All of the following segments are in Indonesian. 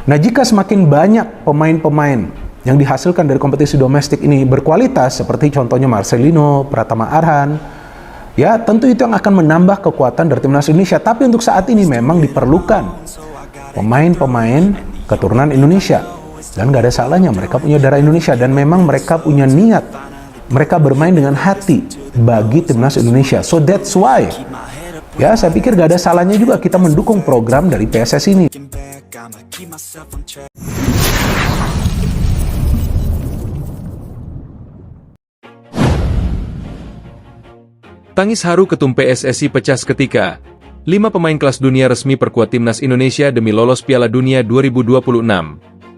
Nah, jika semakin banyak pemain-pemain yang dihasilkan dari kompetisi domestik ini berkualitas, seperti contohnya Marcelino, Pratama Arhan, ya tentu itu yang akan menambah kekuatan dari timnas Indonesia. Tapi untuk saat ini memang diperlukan pemain-pemain keturunan Indonesia. Dan gak ada salahnya, mereka punya darah Indonesia dan memang mereka punya niat. Mereka bermain dengan hati bagi timnas Indonesia. So that's why, ya saya pikir gak ada salahnya juga kita mendukung program dari PSSI ini. Tangis haru ketum PSSI pecah seketika. 5 pemain kelas dunia resmi perkuat timnas Indonesia demi lolos Piala Dunia 2026.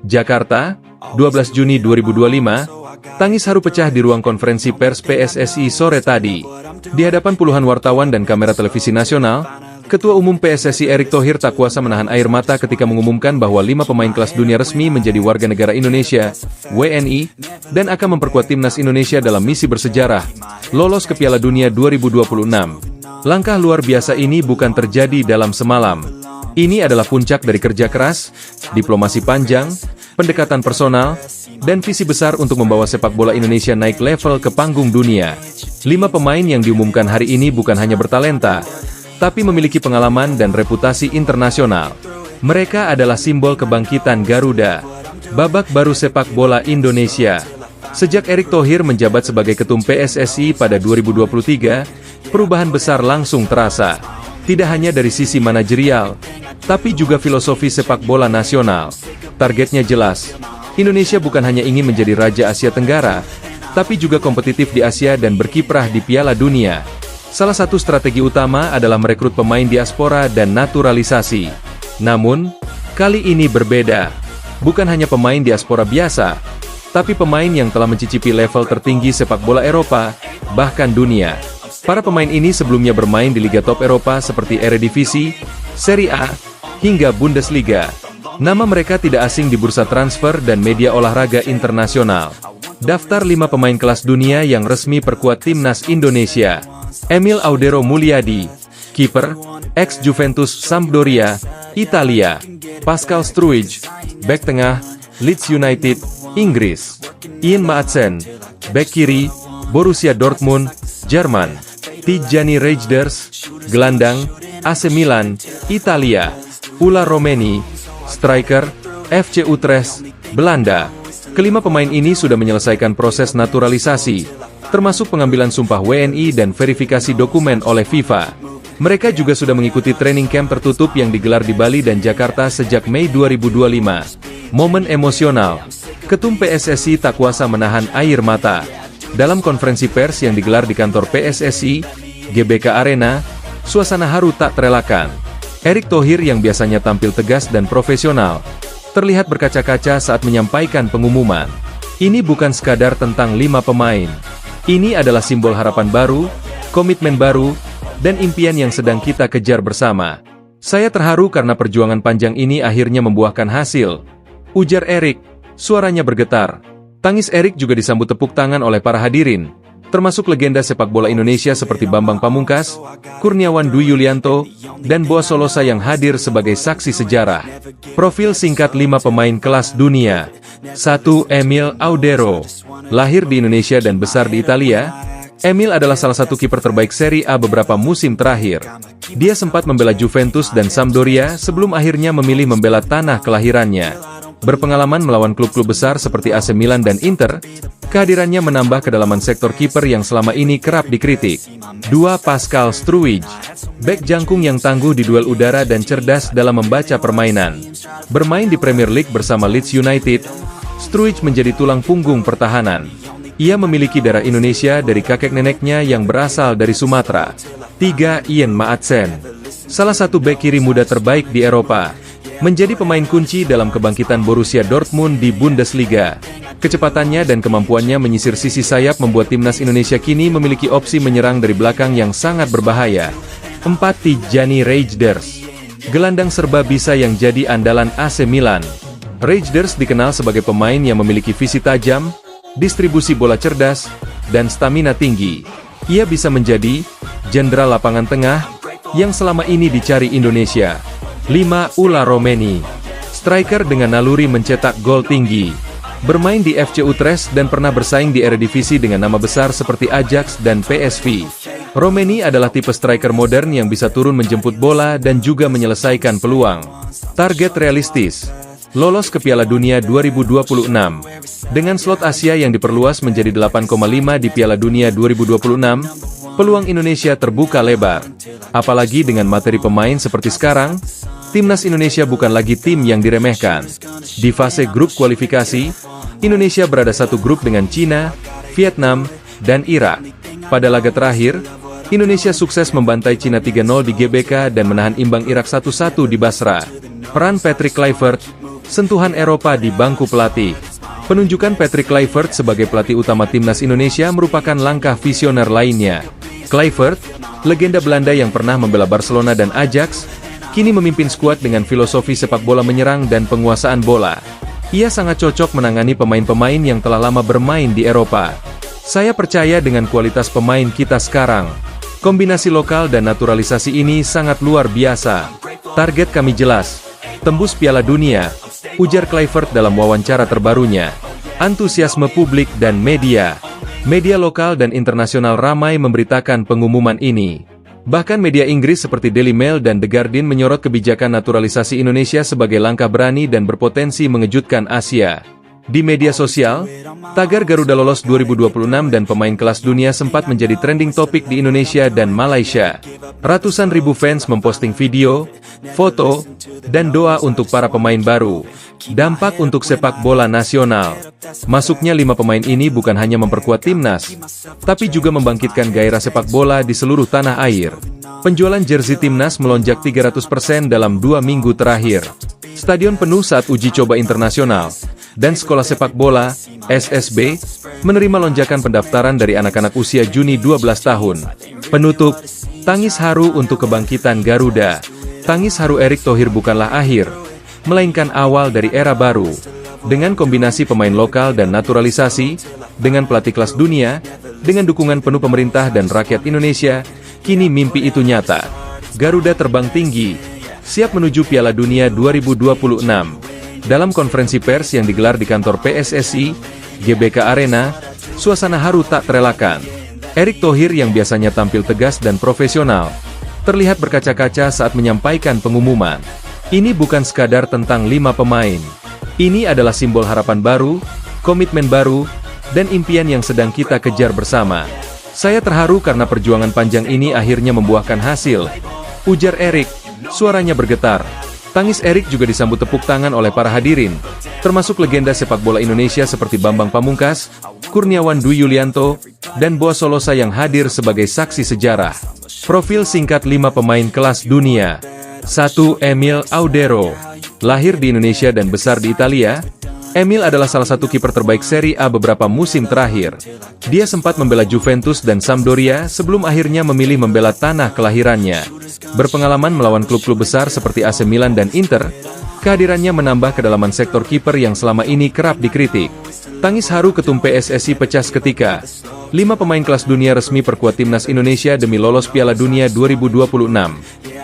Jakarta, 12 Juni 2025, tangis haru pecah di ruang konferensi pers PSSI sore tadi. Di hadapan puluhan wartawan dan kamera televisi nasional, Ketua Umum PSSI Erick Thohir tak kuasa menahan air mata ketika mengumumkan bahwa 5 pemain kelas dunia resmi menjadi warga negara Indonesia, WNI, dan akan memperkuat timnas Indonesia dalam misi bersejarah, lolos ke Piala Dunia 2026. Langkah luar biasa ini bukan terjadi dalam semalam. Ini adalah puncak dari kerja keras, diplomasi panjang, pendekatan personal, dan visi besar untuk membawa sepak bola Indonesia naik level ke panggung dunia. 5 pemain yang diumumkan hari ini bukan hanya bertalenta, tapi memiliki pengalaman dan reputasi internasional. Mereka adalah simbol kebangkitan Garuda, babak baru sepak bola Indonesia. Sejak Erick Thohir menjabat sebagai ketum PSSI pada 2023, perubahan besar langsung terasa. Tidak hanya dari sisi manajerial, tapi juga filosofi sepak bola nasional. Targetnya jelas, Indonesia bukan hanya ingin menjadi Raja Asia Tenggara, tapi juga kompetitif di Asia dan berkiprah di Piala Dunia. Salah satu strategi utama adalah merekrut pemain diaspora dan naturalisasi. Namun, kali ini berbeda. Bukan hanya pemain diaspora biasa, tapi pemain yang telah mencicipi level tertinggi sepak bola Eropa, bahkan dunia. Para pemain ini sebelumnya bermain di Liga Top Eropa seperti Eredivisie, Serie A, hingga Bundesliga. Nama mereka tidak asing di bursa transfer dan media olahraga internasional. Daftar 5 pemain kelas dunia yang resmi perkuat timnas Indonesia. Emil Audero Mulyadi, kiper, ex-Juventus Sampdoria, Italia. Pascal Struij, bek tengah, Leeds United, Inggris. Ian Maatsen, bek kiri, Borussia Dortmund, Jerman. Tijjani Reijnders, gelandang, AC Milan, Italia. Ula Romeni, striker, FC Utrecht, Belanda. Kelima pemain ini sudah menyelesaikan proses naturalisasi, termasuk pengambilan sumpah WNI dan verifikasi dokumen oleh FIFA. Mereka juga sudah mengikuti training camp tertutup yang digelar di Bali dan Jakarta sejak Mei 2025. Momen emosional. Ketum PSSI tak kuasa menahan air mata. Dalam konferensi pers yang digelar di kantor PSSI, GBK Arena, suasana haru tak terelakkan. Erick Thohir yang biasanya tampil tegas dan profesional, terlihat berkaca-kaca saat menyampaikan pengumuman. Ini bukan sekadar tentang 5 pemain. Ini adalah simbol harapan baru, komitmen baru, dan impian yang sedang kita kejar bersama. Saya terharu karena perjuangan panjang ini akhirnya membuahkan hasil, ujar Erick, suaranya bergetar. Tangis Erick juga disambut tepuk tangan oleh para hadirin, termasuk legenda sepak bola Indonesia seperti Bambang Pamungkas, Kurniawan Dwi Yulianto, dan Boas Solosa yang hadir sebagai saksi sejarah. Profil singkat 5 pemain kelas dunia. 1. Emil Audero. Lahir di Indonesia dan besar di Italia, Emil adalah salah satu kiper terbaik Serie A beberapa musim terakhir. Dia sempat membela Juventus dan Sampdoria sebelum akhirnya memilih membela tanah kelahirannya. Berpengalaman melawan klub-klub besar seperti AC Milan dan Inter, kehadirannya menambah kedalaman sektor kiper yang selama ini kerap dikritik. 2. Pascal Struij. Bek jangkung yang tangguh di duel udara dan cerdas dalam membaca permainan. Bermain di Premier League bersama Leeds United, Struij menjadi tulang punggung pertahanan. Ia memiliki darah Indonesia dari kakek neneknya yang berasal dari Sumatera. 3. Ian Maatsen. Salah satu bek kiri muda terbaik di Eropa. Menjadi pemain kunci dalam kebangkitan Borussia Dortmund di Bundesliga. Kecepatannya dan kemampuannya menyisir sisi sayap membuat timnas Indonesia kini memiliki opsi menyerang dari belakang yang sangat berbahaya. 4. Tijjani Reijnders. Gelandang serba bisa yang jadi andalan AC Milan. Reijnders dikenal sebagai pemain yang memiliki visi tajam, distribusi bola cerdas, dan stamina tinggi. Ia bisa menjadi jenderal lapangan tengah yang selama ini dicari Indonesia. 5. Ula Romeni. striker dengan naluri mencetak gol tinggi. Bermain di FC Utrecht dan pernah bersaing di Eredivisie dengan nama besar seperti Ajax dan PSV. Romeni adalah tipe striker modern yang bisa turun menjemput bola dan juga menyelesaikan peluang. Target realistis: lolos ke Piala Dunia 2026. Dengan slot Asia yang diperluas menjadi 8,5 di Piala Dunia 2026, peluang Indonesia terbuka lebar. Apalagi dengan materi pemain seperti sekarang, Timnas Indonesia bukan lagi tim yang diremehkan. Di fase grup kualifikasi, Indonesia berada satu grup dengan Cina, Vietnam, dan Irak. Pada laga terakhir, Indonesia sukses membantai Cina 3-0 di GBK dan menahan imbang Irak 1-1 di Basra. Peran Patrick Kluivert, sentuhan Eropa di bangku pelatih. Penunjukan Patrick Kluivert sebagai pelatih utama Timnas Indonesia merupakan langkah visioner lainnya. Kluivert, legenda Belanda yang pernah membela Barcelona dan Ajax, kini memimpin skuad dengan filosofi sepak bola menyerang dan penguasaan bola. Ia sangat cocok menangani pemain-pemain yang telah lama bermain di Eropa. Saya percaya dengan kualitas pemain kita sekarang, kombinasi lokal dan naturalisasi ini sangat luar biasa. Target kami jelas, tembus Piala Dunia, ujar Kluivert dalam wawancara terbarunya. Antusiasme publik dan media lokal dan internasional ramai memberitakan pengumuman ini. Bahkan media Inggris seperti Daily Mail dan The Guardian menyorot kebijakan naturalisasi Indonesia sebagai langkah berani dan berpotensi mengejutkan Asia. Di media sosial, tagar Garuda lolos 2026 dan pemain kelas dunia sempat menjadi trending topik di Indonesia dan Malaysia. Ratusan ribu fans memposting video, foto, dan doa untuk para pemain baru. Dampak untuk sepak bola nasional. Masuknya 5 pemain ini bukan hanya memperkuat timnas, tapi juga membangkitkan gairah sepak bola di seluruh tanah air. Penjualan jersey timnas melonjak 300% dalam 2 minggu terakhir. Stadion penuh saat uji coba internasional, dan Sekolah Sepak Bola, SSB, menerima lonjakan pendaftaran dari anak-anak usia Juni 12 tahun. Penutup, tangis haru untuk kebangkitan Garuda. Tangis haru Erick Thohir bukanlah akhir, melainkan awal dari era baru. Dengan kombinasi pemain lokal dan naturalisasi, dengan pelatih kelas dunia, dengan dukungan penuh pemerintah dan rakyat Indonesia, kini mimpi itu nyata. Garuda terbang tinggi, siap menuju Piala Dunia 2026. Dalam konferensi pers yang digelar di kantor PSSI, GBK Arena, suasana haru tak terelakkan. Erick Thohir yang biasanya tampil tegas dan profesional, terlihat berkaca-kaca saat menyampaikan pengumuman. Ini bukan sekadar tentang 5 pemain. Ini adalah simbol harapan baru, komitmen baru, dan impian yang sedang kita kejar bersama. Saya terharu karena perjuangan panjang ini akhirnya membuahkan hasil, ujar Erick, suaranya bergetar. Tangis Erick juga disambut tepuk tangan oleh para hadirin, termasuk legenda sepak bola Indonesia seperti Bambang Pamungkas, Kurniawan Dwi Yulianto, dan Boa Solosa yang hadir sebagai saksi sejarah. Profil singkat 5 pemain kelas dunia. 1. Emil Audero. Lahir di Indonesia dan besar di Italia, Emil adalah salah satu kiper terbaik Serie A beberapa musim terakhir. Dia sempat membela Juventus dan Sampdoria sebelum akhirnya memilih membela tanah kelahirannya. Berpengalaman melawan klub-klub besar seperti AC Milan dan Inter, kehadirannya menambah kedalaman sektor kiper yang selama ini kerap dikritik. Tangis haru ketum PSSI pecah seketika. 5 pemain kelas dunia resmi perkuat Timnas Indonesia demi lolos Piala Dunia 2026.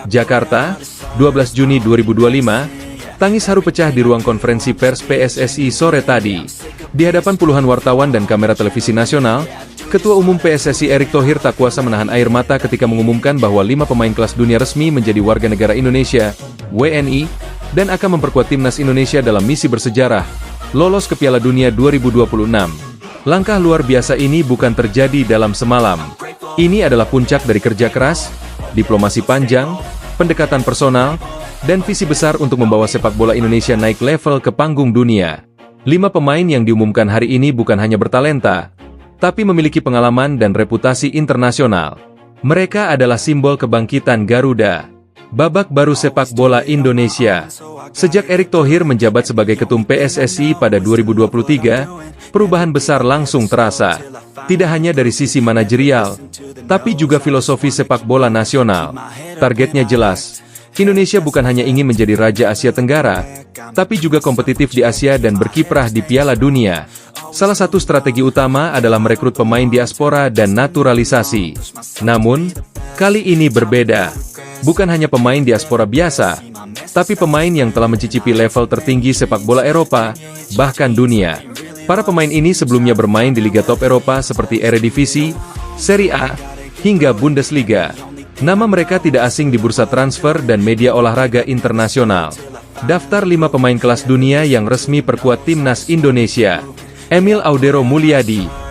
Jakarta, 12 Juni 2025. Tangis haru pecah di ruang konferensi pers PSSI sore tadi. Di hadapan puluhan wartawan dan kamera televisi nasional, Ketua Umum PSSI Erick Thohir tak kuasa menahan air mata ketika mengumumkan bahwa 5 pemain kelas dunia resmi menjadi warga negara Indonesia, WNI, dan akan memperkuat Timnas Indonesia dalam misi bersejarah, lolos ke Piala Dunia 2026. Langkah luar biasa ini bukan terjadi dalam semalam. Ini adalah puncak dari kerja keras, diplomasi panjang, pendekatan personal, dan visi besar untuk membawa sepak bola Indonesia naik level ke panggung dunia. 5 pemain yang diumumkan hari ini bukan hanya bertalenta, tapi memiliki pengalaman dan reputasi internasional. Mereka adalah simbol kebangkitan Garuda. Babak baru sepak bola Indonesia. Sejak Erick Thohir menjabat sebagai ketum PSSI pada 2023, perubahan besar langsung terasa. Tidak hanya dari sisi manajerial, tapi juga filosofi sepak bola nasional. Targetnya jelas. Indonesia bukan hanya ingin menjadi Raja Asia Tenggara, tapi juga kompetitif di Asia dan berkiprah di Piala Dunia. Salah satu strategi utama adalah merekrut pemain diaspora dan naturalisasi. Namun, kali ini berbeda. Bukan hanya pemain diaspora biasa, tapi pemain yang telah mencicipi level tertinggi sepak bola Eropa, bahkan dunia. Para pemain ini sebelumnya bermain di liga top Eropa seperti Eredivisie, Serie A, hingga Bundesliga. Nama mereka tidak asing di bursa transfer dan media olahraga internasional. Daftar 5 pemain kelas dunia yang resmi perkuat timnas Indonesia. Emil Audero Mulyadi,